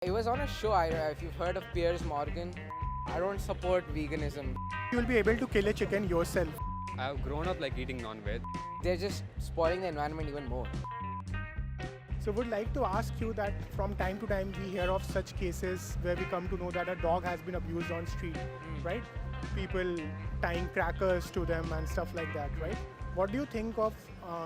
It was on a show, if you've heard of Piers. I don't support veganism. You will be able to kill a chicken yourself. I've grown up like eating non-veg. They're just spoiling the environment even more. So would like to ask you that from time to time we hear of such cases where we come to know that a dog has been abused on street, right? People tying crackers to them and stuff like that, right? What do you think of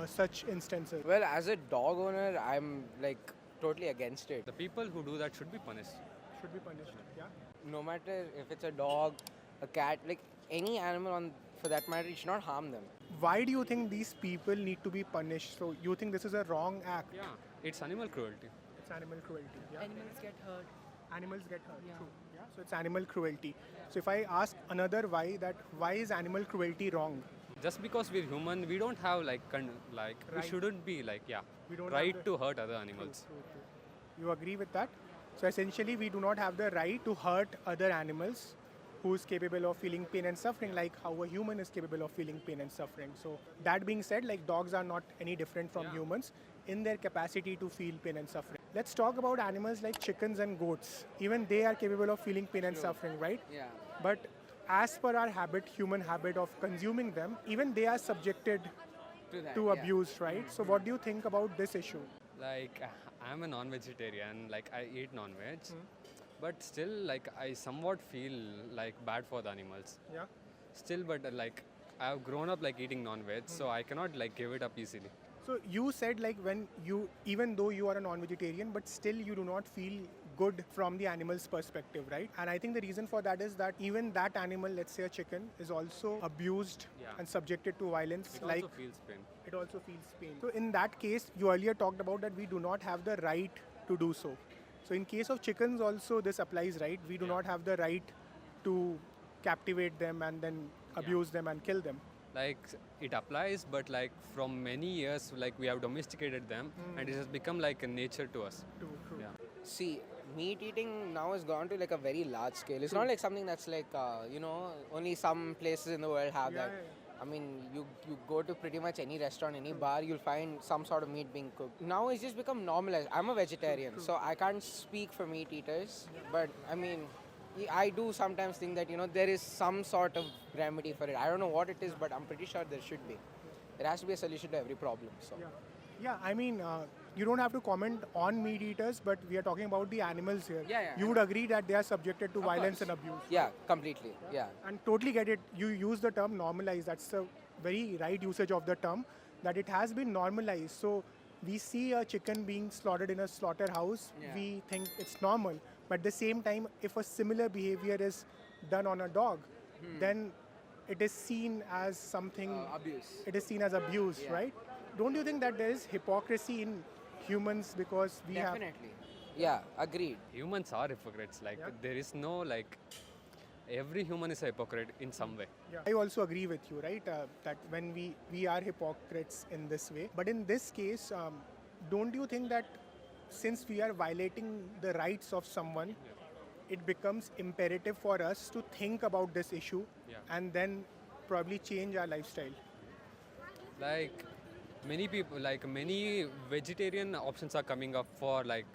such instances? Well, as a dog owner, I'm like totally against it. The people who do that should be punished. Should be punished, yeah? No matter if it's a dog, a cat, like any animal for that matter, you should not harm them. Why do you think these people need to be punished? So you think this is a wrong act? Yeah, it's animal cruelty. It's animal cruelty, yeah? Animals get hurt. Animals get hurt, Yeah. true. Yeah? So it's animal cruelty. So if I ask another why is animal cruelty wrong? Just because we're human, we don't have we Right. shouldn't be We don't right have to hurt other animals. You agree with that? So essentially, we do not have the right to hurt other animals who is capable of feeling pain and suffering, like how a human is capable of feeling pain and suffering. So that being said, like dogs are not any different from humans in their capacity to feel pain and suffering. Let's talk about animals like chickens and goats. Even they are capable of feeling pain and suffering, right? Yeah. But as per our habit, human habit of consuming them, even they are subjected to abuse, right? So what do you think about this issue? Like I'm a non-vegetarian, like I eat non-veg, but still like I somewhat feel like bad for the animals. Yeah. Still, but I've grown up like eating non-veg, so I cannot like give it up easily. So you said like even though you are a non-vegetarian, but still you do not feel good from the animal's perspective, right? And I think the reason for that is that even that animal, let's say a chicken, is also abused and subjected to violence. It also feels pain. It also feels pain. So in that case, you earlier talked about that we do not have the right to do so. So in case of chickens also this applies, right? We do not have the right to captivate them and then abuse them and kill them. Like it applies, but like from many years, like we have domesticated them, and it has become like a nature to us. True. Yeah. See, meat eating now has gone to like a very large scale. It's not like something that's like, only some places in the world have that. I mean, you go to pretty much any restaurant, any bar, you'll find some sort of meat being cooked. Now it's just become normalized. I'm a vegetarian, so I can't speak for meat eaters. But I mean, I do sometimes think that, there is some sort of remedy for it. I don't know what it is, but I'm pretty sure there should be. There has to be a solution to every problem. So. Yeah, I mean, you don't have to comment on meat eaters, but we are talking about the animals here. Yeah, you would agree that they are subjected to violence and abuse. Yeah, completely. Yeah. And totally get it. You use the term normalize. That's a very right usage of the term, that it has been normalized. So we see a chicken being slaughtered in a slaughterhouse, we think it's normal. But at the same time, if a similar behavior is done on a dog, then it is seen as something... abuse. It is seen as abuse, right? Don't you think that there is hypocrisy in humans because we have... Definitely. Yeah, agreed. Humans are hypocrites. There is no every human is a hypocrite in some way. Yeah. I also agree with you, right? That when we are hypocrites in this way. But in this case, don't you think that since we are violating the rights of someone, it becomes imperative for us to think about this issue and then probably change our lifestyle? Like many people, many vegetarian options are coming up for like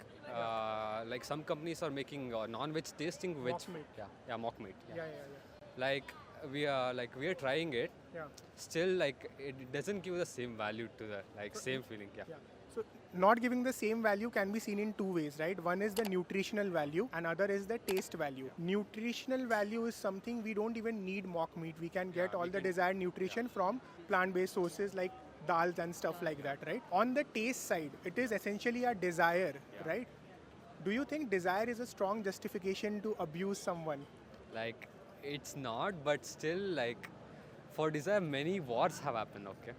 some companies are making non-veg tasting veg. Mock meat. Yeah, mock meat. Yeah. Like we are trying it. Yeah. Still, it doesn't give the same value to the same feeling. Yeah. So not giving the same value can be seen in two ways, right? One is the nutritional value and other is the taste value. Nutritional value is something we don't even need mock meat. We can get all the desired nutrition from plant-based sources like dals and stuff like that, right? On the taste side, it is essentially a desire, right? Do you think desire is a strong justification to abuse someone? It's not, but still for desire, many wars have happened, okay?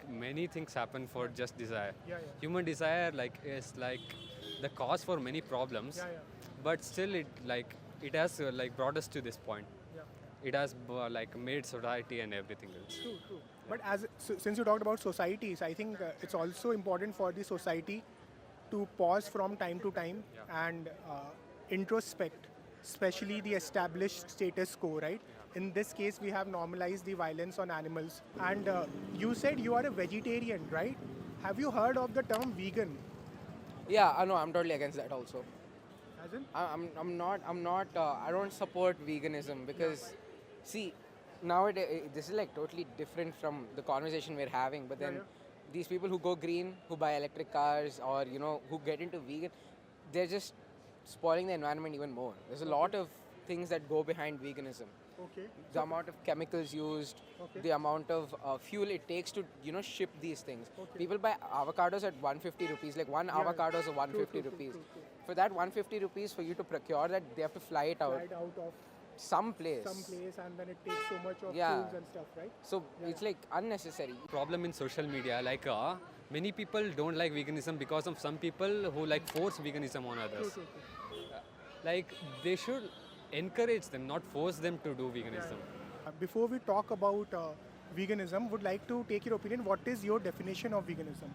Many things happen for just desire. Human desire is the cause for many problems, but still it has brought us to this point. It has made society and everything else. True. But since you talked about societies, I think it's also important for the society to pause from time to time and introspect, especially the established status quo, right? In this case, we have normalized the violence on animals. And you said you are a vegetarian, right? Have you heard of the term vegan? Yeah, no, I'm totally against that also. As in? I'm not. I don't support veganism because, see, nowadays this is like totally different from the conversation we're having. But then, these people who go green, who buy electric cars, or who get into vegan, they're just spoiling the environment even more. There's a lot of things that go behind veganism. Okay. The amount of chemicals used, the amount of fuel it takes to ship these things. People buy avocados at 150 rupees. Like one avocado is 150 rupees. For that 150 rupees, for you to procure that, they have to fly it out. Right out of some place, and then it takes so much of Yeah. fuels and stuff, right? So it's like unnecessary. Problem in social media, like many people don't like veganism because of some people who like force veganism on others. Like they should encourage them, not force them to do veganism. Before we talk about veganism, would like to take your opinion. What is your definition of veganism?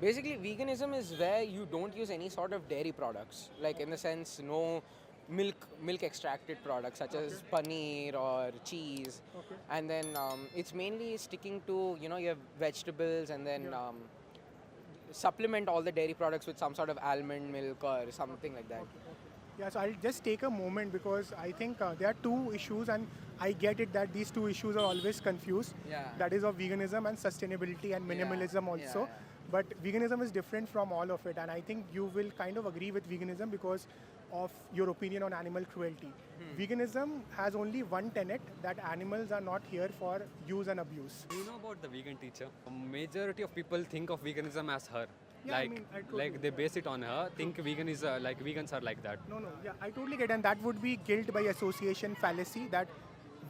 Basically, veganism is where you don't use any sort of dairy products. Like in the sense, no milk extracted products such as paneer or cheese. And then it's mainly sticking to your vegetables, and then supplement all the dairy products with some sort of almond milk or something like that. Yeah, so I'll just take a moment because I think there are two issues, and I get it that these two issues are always confused. Yeah. That is of veganism and sustainability and minimalism also. Yeah. But veganism is different from all of it, and I think you will kind of agree with veganism because of your opinion on animal cruelty. Veganism has only one tenet, that animals are not here for use and abuse. Do you know about the vegan teacher? Majority of people think of veganism as her. Yeah, I like, mean, I totally like they base it on her. Think vegan is like vegans are like that. No, yeah, I totally get it. And that would be guilt by association fallacy, that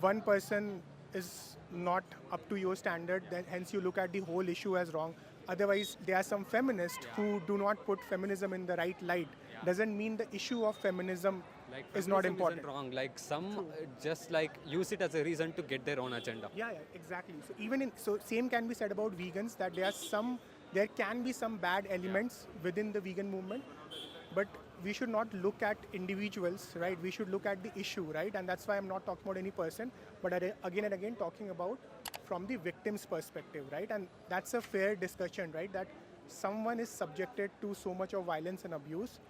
one person is not up to your standard, then hence you look at the whole issue as wrong. Otherwise, there are some feminists who do not put feminism in the right light. Doesn't mean the issue of feminism Like is not feminism important. isn't wrong. Like some just like use it as a reason to get their own agenda. Yeah, exactly. So even same can be said about vegans, that there can be some bad elements within the vegan movement, but we should not look at individuals, right? We should look at the issue, right? And that's why I'm not talking about any person, but again and again talking about from the victim's perspective, right? And that's a fair discussion, right? That someone is subjected to so much of violence and abuse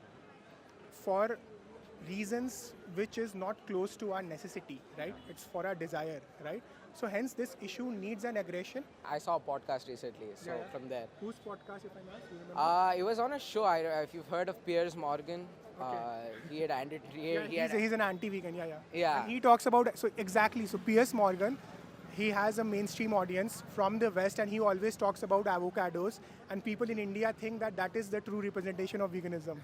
for reasons which is not close to our necessity, right? It's for our desire, right? So hence this issue needs an aggression. I saw a podcast recently, so from there. Whose podcast, if I may ask? You remember? It was on a show. If you've heard of Piers Morgan, he had ended. He's an anti-vegan, yeah. Yeah. And he talks about, so exactly, so Piers Morgan, he has a mainstream audience from the West, and he always talks about avocados, and people in India think that that is the true representation of veganism.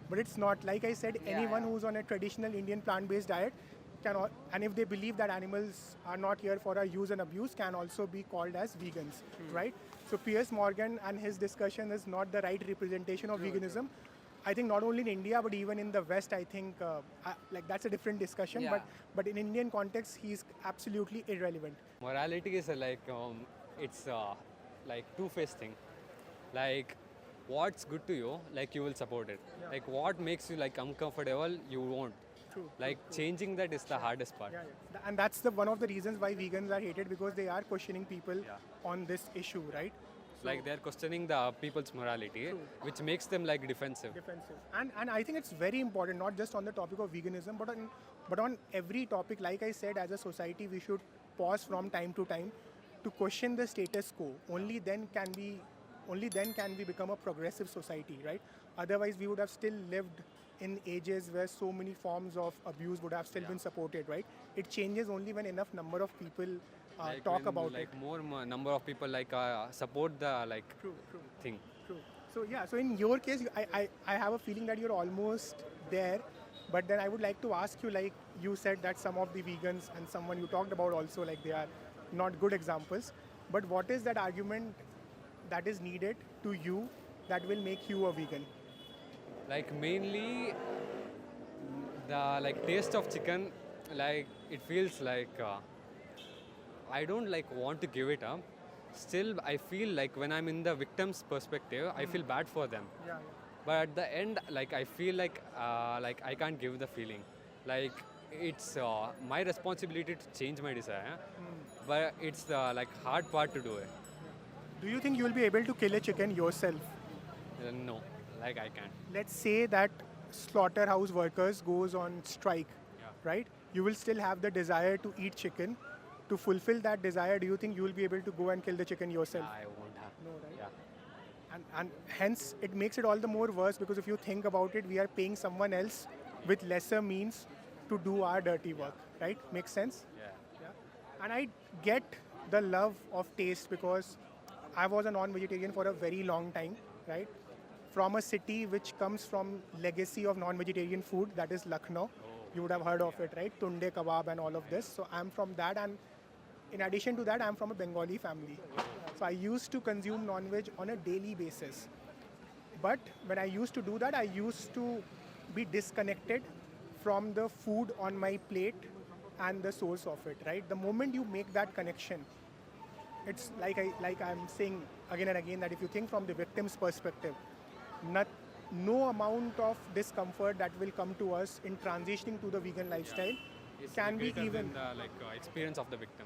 But it's not. Like I said, anyone who's on a traditional Indian plant-based diet can, and if they believe that animals are not here for our use and abuse, can also be called as vegans, right? So Piers Morgan and his discussion is not the right representation of veganism. I think not only in India, but even in the West, I think like that's a different discussion. But in Indian context, he's absolutely irrelevant. Morality is it's like two-faced thing. Like what's good to you, like you will support it. Like what makes you like uncomfortable, you won't. Like changing that is the hardest part. And that's one of the reasons why vegans are hated, because they are questioning people on this issue, right? Like they're questioning the people's morality, which makes them like defensive. And I think it's very important, not just on the topic of veganism, but on every topic. Like I said, as a society, we should pause from time to time to question the status quo. Only then can we become a progressive society, right? Otherwise, we would have still lived in ages where so many forms of abuse would have still been supported, right? It changes only when enough number of people talk about like it. more number of people like support the like thing. So in your case, I have a feeling that you're almost there, but then I would like to ask you, like you said that some of the vegans and someone you talked about also, like they are not good examples, but what is that argument that is needed to you that will make you a vegan? Like mainly the like taste of chicken, like it feels like I don't like want to give it up. Still, I feel like when I'm in the victim's perspective, I feel bad for them. But at the end, like I feel like I can't give the feeling. Like it's my responsibility to change my desire, but it's the like hard part to do it. Do you think you will be able to kill a chicken yourself? No, like I can't. Let's say that slaughterhouse workers goes on strike, right? You will still have the desire to eat chicken. To fulfill that desire, do you think you will be able to go and kill the chicken yourself? I won't have. No, right? Yeah. And hence, it makes it all the more worse because if you think about it, we are paying someone else with lesser means to do our dirty work, right? Makes sense? Yeah. And I get the love of taste because I was a non-vegetarian for a very long time, right? From a city which comes from legacy of non-vegetarian food, that is Lucknow. You would have heard of it, right? Tunde kebab and all of this. So I'm from that, and in addition to that, I'm from a Bengali family. So I used to consume non-veg on a daily basis. But when I used to do that, I used to be disconnected from the food on my plate and the source of it, right? The moment you make that connection, it's like I'm saying again and again that if you think from the victim's perspective, no amount of discomfort that will come to us in transitioning to the vegan lifestyle can be even the experience of the victim.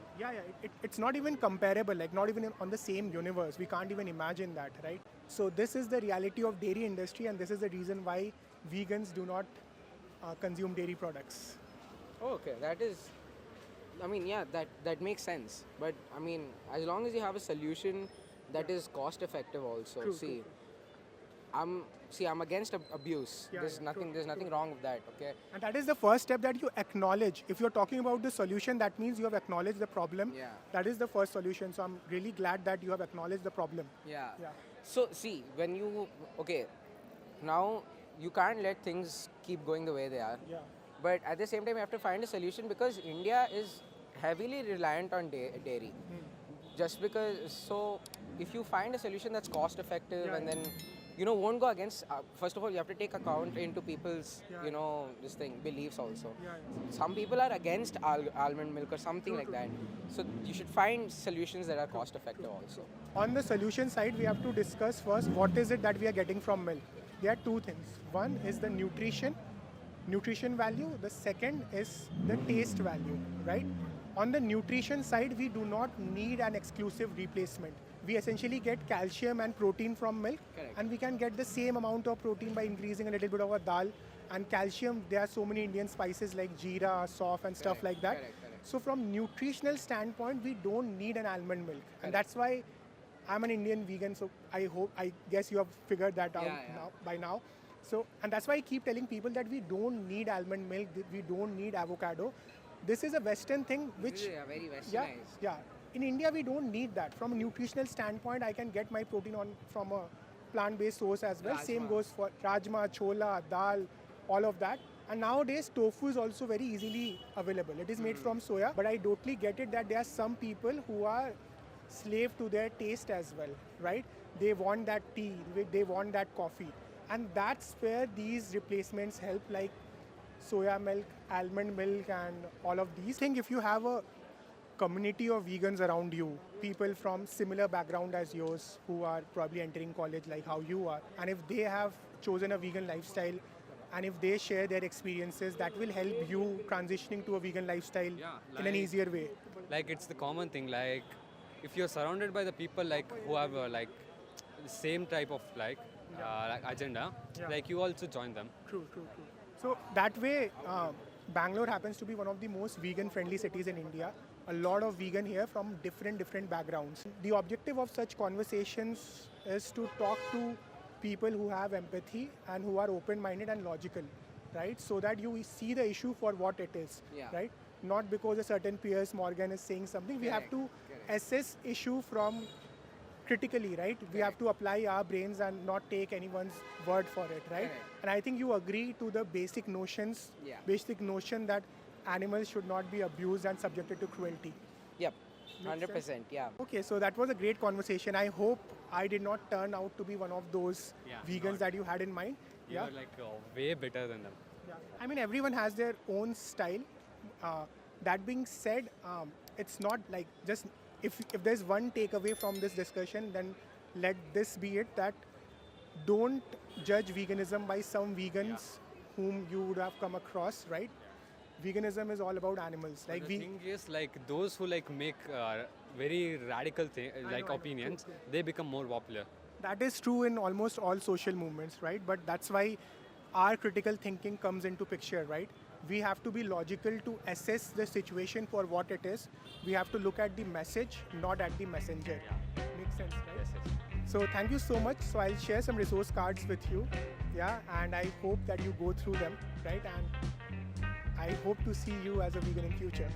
It's not even comparable, like not even on the same universe. We can't even imagine that, right? So this is the reality of dairy industry, and this is the reason why vegans do not consume dairy products. Oh, okay, that is. I mean, yeah, that makes sense. But I mean, as long as you have a solution that is cost effective, also. True. I'm against abuse. There's nothing wrong with that. Okay. And that is the first step that you acknowledge. If you're talking about the solution, that means you have acknowledged the problem. Yeah. That is the first solution. So I'm really glad that you have acknowledged the problem. Yeah. Yeah. So see, when you now you can't let things keep going the way they are. Yeah. But at the same time, you have to find a solution because India is heavily reliant on dairy. Just because, so if you find a solution that's cost effective and then, won't go against, first of all, you have to take account into people's, beliefs also. Some people are against almond milk or something like that. So you should find solutions that are cost effective also. On the solution side, we have to discuss first what is it that we are getting from milk. There are two things. One is the nutrition value. The second is the taste value, right? On the nutrition side, we do not need an exclusive replacement. We essentially get calcium and protein from milk. Correct. And we can get the same amount of protein by increasing a little bit of a dal. And calcium, there are so many Indian spices like jeera, soft and stuff like that. Correct. So from nutritional standpoint, we don't need an almond milk. And that's why I'm an Indian vegan, so I guess you have figured that out by now. So, and that's why I keep telling people that we don't need almond milk, we don't need avocado. This is a Western thing which... Yeah, very westernized. Yeah. In India, we don't need that. From a nutritional standpoint, I can get my protein from a plant-based source as well. Rajma. Same goes for rajma, chola, dal, all of that. And nowadays, tofu is also very easily available. It is made from soya, but I totally get it that there are some people who are slave to their taste as well, right? They want that tea, they want that coffee. And that's where these replacements help, like soya milk, almond milk, and all of these. I think if you have a community of vegans around you, people from similar background as yours who are probably entering college like how you are, and if they have chosen a vegan lifestyle, and if they share their experiences, that will help you transitioning to a vegan lifestyle in an easier way. Like it's the common thing, like if you're surrounded by the people like who have like the same type of like agenda, like you also join them. True. So that way, Bangalore happens to be one of the most vegan-friendly cities in India. A lot of vegan here from different backgrounds. The objective of such conversations is to talk to people who have empathy and who are open-minded and logical, right? So that you see the issue for what it is, right? Not because a certain Piers Morgan is saying something. We have to assess issue from critically, right? We have to apply our brains and not take anyone's word for it, right? And I think you agree to the basic notions, basic notion that animals should not be abused and subjected to cruelty. Yep, 100%, yeah. Okay, so that was a great conversation. I hope I did not turn out to be one of those vegans that you had in mind. You're like way better than them. Yeah. I mean, everyone has their own style. That being said, it's not like just if there's one takeaway from this discussion, then let this be it, that don't judge veganism by some vegans whom you would have come across, right? Veganism is all about animals. Like the thing is, like those who like make very radical opinions, they become more popular. That is true in almost all social movements, right? But that's why our critical thinking comes into picture, right? We have to be logical to assess the situation for what it is. We have to look at the message, not at the messenger. Makes sense, right? Yes. So thank you so much. So I'll share some resource cards with you. Yeah, and I hope that you go through them, right? And I hope to see you as a vegan in future.